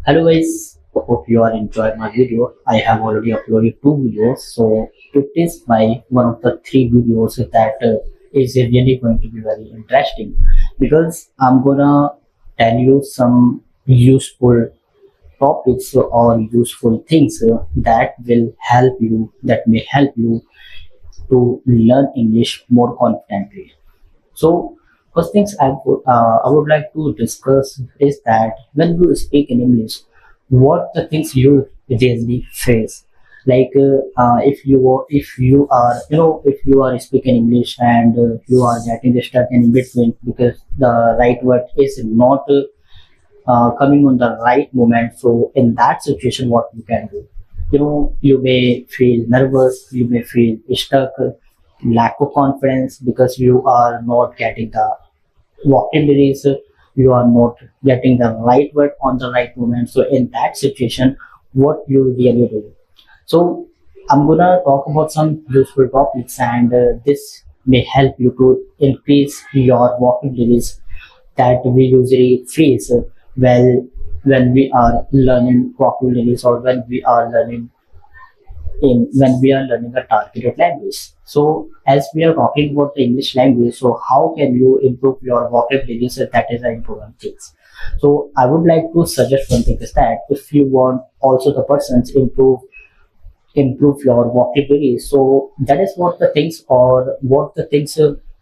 Hello guys, hope you are enjoying my video. I have already uploaded two videos, so it is my one of the three videos that is really going to be very interesting because I'm gonna tell you some useful topics or useful things that will help you, that may help you to learn English more confidently. So, first things I would like to discuss is that when you speak in English, what the things you really face. If you are speaking English and you are getting stuck in between because the right word is not coming on the right moment. So in that situation, what you can do? You may feel nervous, you may feel stuck, lack of confidence because you are not getting the vocabularies, you are not getting the right word on the right moment. So in that situation, what you really do? So I'm gonna talk about some useful topics, and this may help you to increase your vocabularies that we usually face well when we are learning vocabularies or when we are learning a targeted language. So as we are talking about the English language, so how can you improve your vocabulary? So that is an important thing. So I would like to suggest one thing is that if you want also the persons improve your vocabulary. So that is what the things or what the things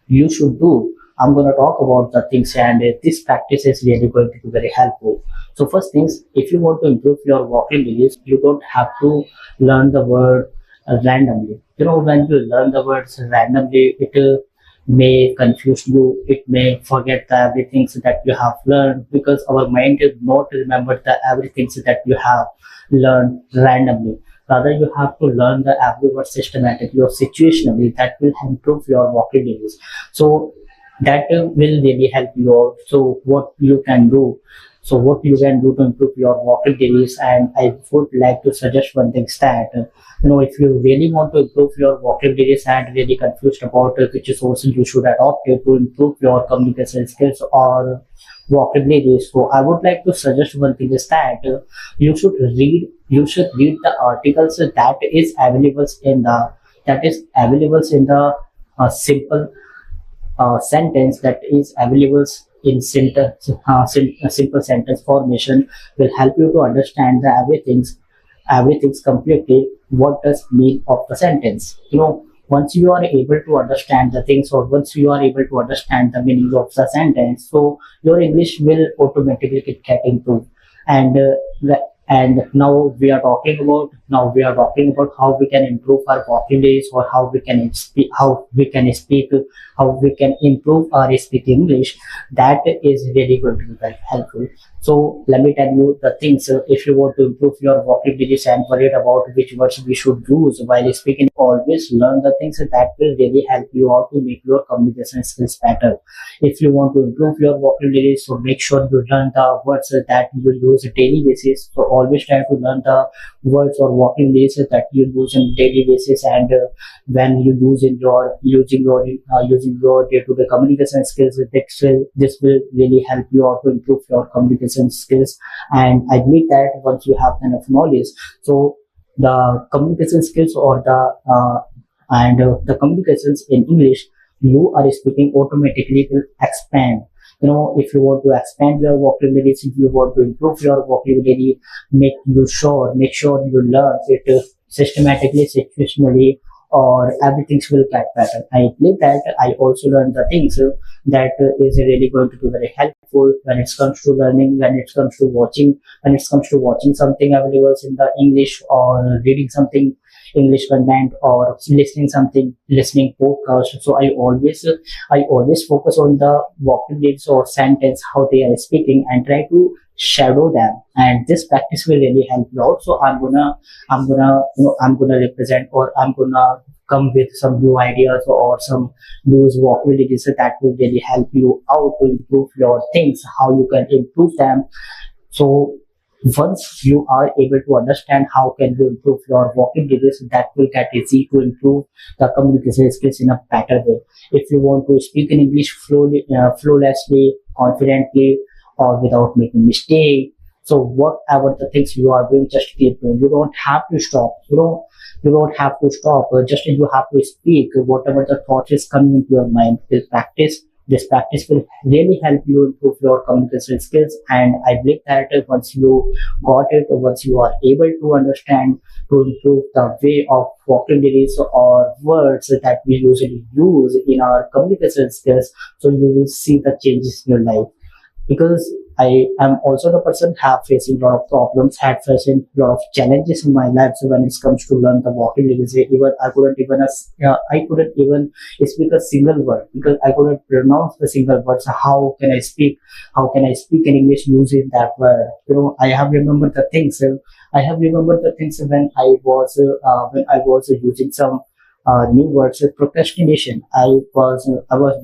you should do. I'm going to talk about the things, and this practice is really going to be very helpful. So first things, if you want to improve your vocabulary, you don't have to learn the word randomly. When you learn the words randomly, it may confuse you. It may forget the everything that you have learned because our mind is not remember the everything that you have learned randomly. Rather, you have to learn the every word systematically or situationally. That will improve your vocabulary. So that will really help you out. So what you can do? So what you can do to improve your vocabularies, and I would like to suggest one thing that if you really want to improve your vocabularies and really confused about which sources you should adopt to improve your communication skills or vocabulary. So I would like to suggest one thing is that you should read the articles that is available in the simple sentence that is available in simple sentence formation will help you to understand the everything's completely what does mean of the sentence. Once you are able to understand the things or once you are able to understand the meaning of the sentence, so your English will automatically get improved. And and now we are talking about how we can improve our vocabularies or how we can improve our speaking English. That is really going to be very helpful. So let me tell you the things. If you want to improve your vocabularies and worried about which words we should use while speaking, always learn the things that will really help you out to make your communication skills better. If you want to improve your vocabulary, so make sure you learn the words that you use on daily basis. So always try to learn the words or vocabularies that you use on daily basis, and when you using your day-to-day communication skills, this will really help you out to improve your communication skills. And I believe that once you have enough knowledge, so the communication skills or the communications in English you are speaking automatically will expand. If you want to expand your vocabulary, if you want to improve your vocabulary, make sure you learn it systematically, situationally, or everything will get better. I believe that I also learned the things that is really going to be very helpful when it comes to learning, when it comes to watching something available in the English or reading something English content or listening podcast. So I always focus on the vocabularies or sentence how they are speaking and try to shadow them, and this practice will really help you out. So I'm gonna represent, or I'm gonna come with some new ideas or some new vocabularies that will really help you out to improve your things, how you can improve them. So once you are able to understand how can you improve your vocabulary, so that will get easy to improve the communication skills in a better way. If you want to speak in English flowlessly, confidently, or without making mistake, So whatever the things you are doing, just keep doing. You don't have to stop. You don't have to stop. Just you have to speak whatever the thought is coming into your mind. Will practice. This practice will really help you improve your communication skills. And I believe that once you got it, once you are able to understand, to improve the way of vocabularies or words that we usually use in our communication skills, so you will see the changes in your life. Because I am also the person have facing a lot of problems, had facing a lot of challenges in my life. So when it comes to learn the vocabulary, even I couldn't even speak a single word because I couldn't pronounce the single word. So how can I speak? How can I speak in English using that word? I have remembered the things. I have remembered the things when I was using some new words procrastination. I was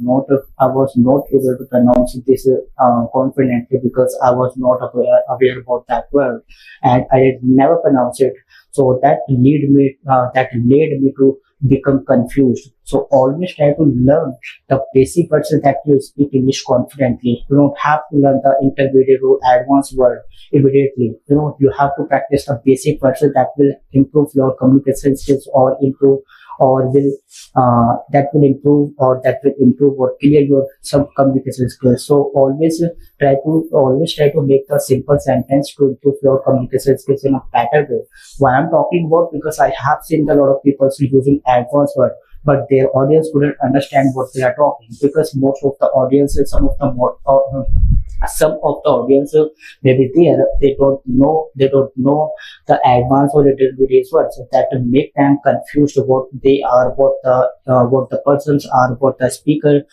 not able to pronounce this confidently because I was not aware about that word, and I did never pronounce it. So that led me to become confused. So always try to learn the basic words that you speak English confidently. You don't have to learn the intermediate or advanced word immediately. You have to practice the basic words that will improve your communication skills or improve or will that will improve or clear your some communication skills. So always try to make the simple sentence to improve your communication skills in a better way. Why I'm talking about, because I have seen a lot of people using advanced word, but their audience couldn't understand what they are talking, because most of the audience, some of the audience may be there, they don't know the advanced or intermediate words, so that will make them confused what they are, what the persons are, what the speakers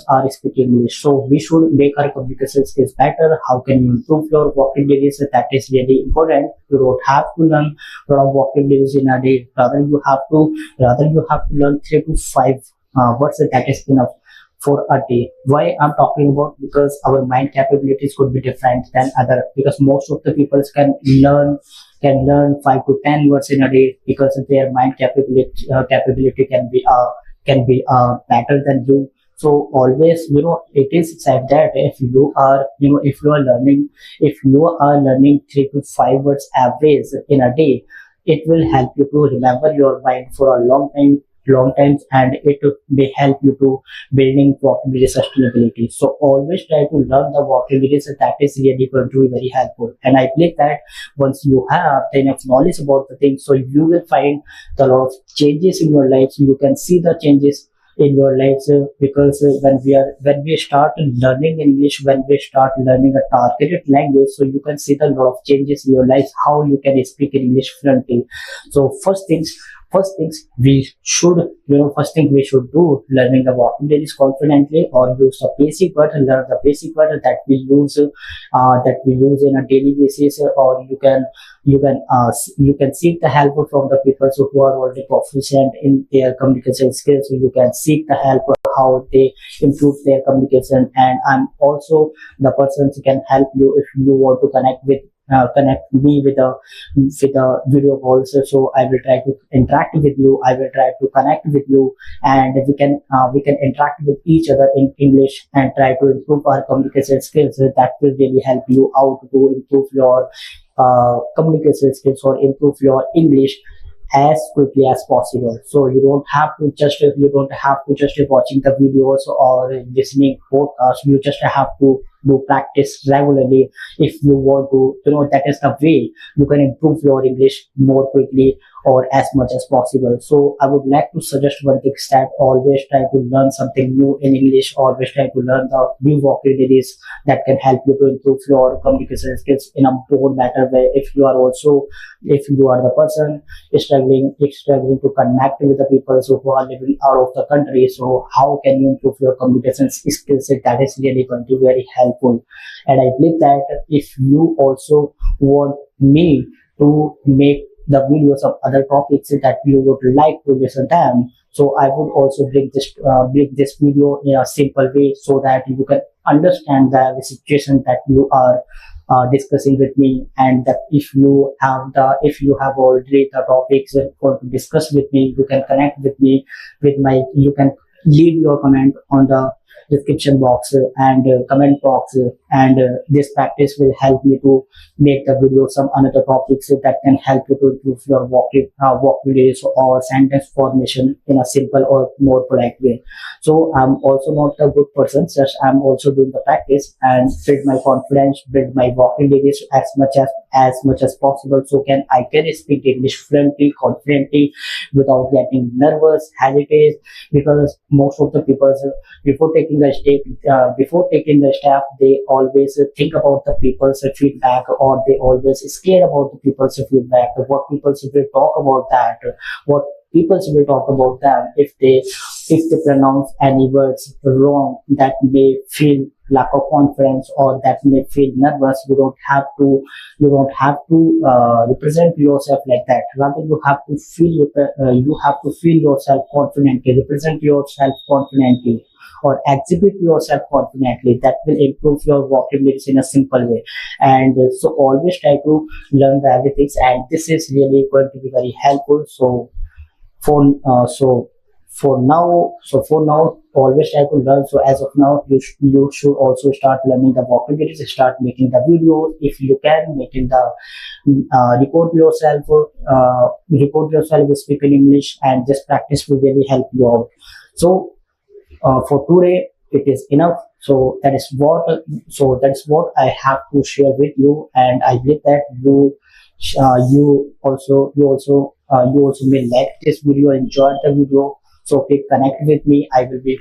are speaking English. So we should make our communication skills better. How can you improve your vocabulary? So that is really important. You don't have to learn a lot of vocabularies in a day. Rather you have to learn 3 to 5 words. That is enough for a day. Why I'm talking about? Because our mind capabilities could be different than other. Because most of the people can learn 5 to 10 words in a day, because their mind capability can be better than you. So always, it is said that if you are learning 3 to 5 words average in a day, it will help you to remember your mind for a long times, and it may help you to building vocabulary sustainability. So always try to learn the vocabulary, so that is really going to be very helpful. And I believe that once you have enough knowledge about the thing, so you will find a lot of changes in your life. So you can see the changes in your lives, because when we start learning English, when we start learning a targeted language, so you can see the lot of changes in your life, how you can speak in English fluently. So first thing we should do, learning the vocabularies confidently, or use the basic word, learn the basic word that we use in a daily basis, or you can seek the help from the people who are already proficient in their communication skills. So you can seek the help of how they improve their communication. And I'm also the person who can help you if you want to connect me with a video call. So I will try to interact with you. I will try to connect with you, and we can interact with each other in English and try to improve our communication skills. So that will really help you out to improve your communication skills or improve your English as quickly as possible. So you don't have to just watching the videos or listening podcasts. You just have to do practice regularly. If you want to, that is the way you can improve your English more quickly or as much as possible. So I would like to suggest one big step: always try to learn something new in English. Always try to learn the new vocabularies that can help you to improve your communication skills in a more better way. If you are the person struggling to connect with the people who are living out of the country, so how can you improve your communication skills? That is really going to be very helpful. And I believe that if you also want me to make the videos of other topics that you would like to listen them, so I would also bring this video in a simple way, so that you can understand the situation that you are discussing with me. And that if you have already the topics for to discuss with me, you can connect with me you can leave your comment description box and comment box, and this practice will help me to make the video some another topics that can help you to improve your vocabularies or sentence formation in a simple or more polite way. So I'm also not a good person, just I'm also doing the practice and build my confidence, build my vocabularies as much as possible, so I can speak English fluently, confidently, without getting nervous, hesitate. Because most of the people, before taking a step, they always think about the people's feedback, or they always scared about the people's feedback, what people will talk about that, what people will talk about them if they pronounce any words wrong, that may feel lack of confidence or that may feel nervous. You don't have to represent yourself like that. Rather, you have to feel yourself confidently, represent yourself confidently, or exhibit yourself confidently. That will improve your vocabulary in a simple way. And so always try to learn the everything, and this is really going to be very helpful. For uh, so for now, always try to learn. So as of now, you should also start learning the vocabulary, start making the videos if you can, making the record yourself speak in English, and this practice will really help you out. So for today it is enough. So that is what I have to share with you, and I believe that you also may like this video, enjoy the video. So please connect with me. I will be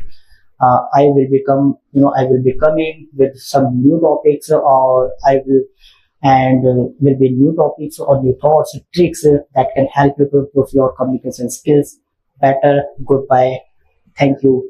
coming with some new topics, or I will and will be new topics or new thoughts, tricks that can help you to improve your communication skills better. Goodbye. Thank you.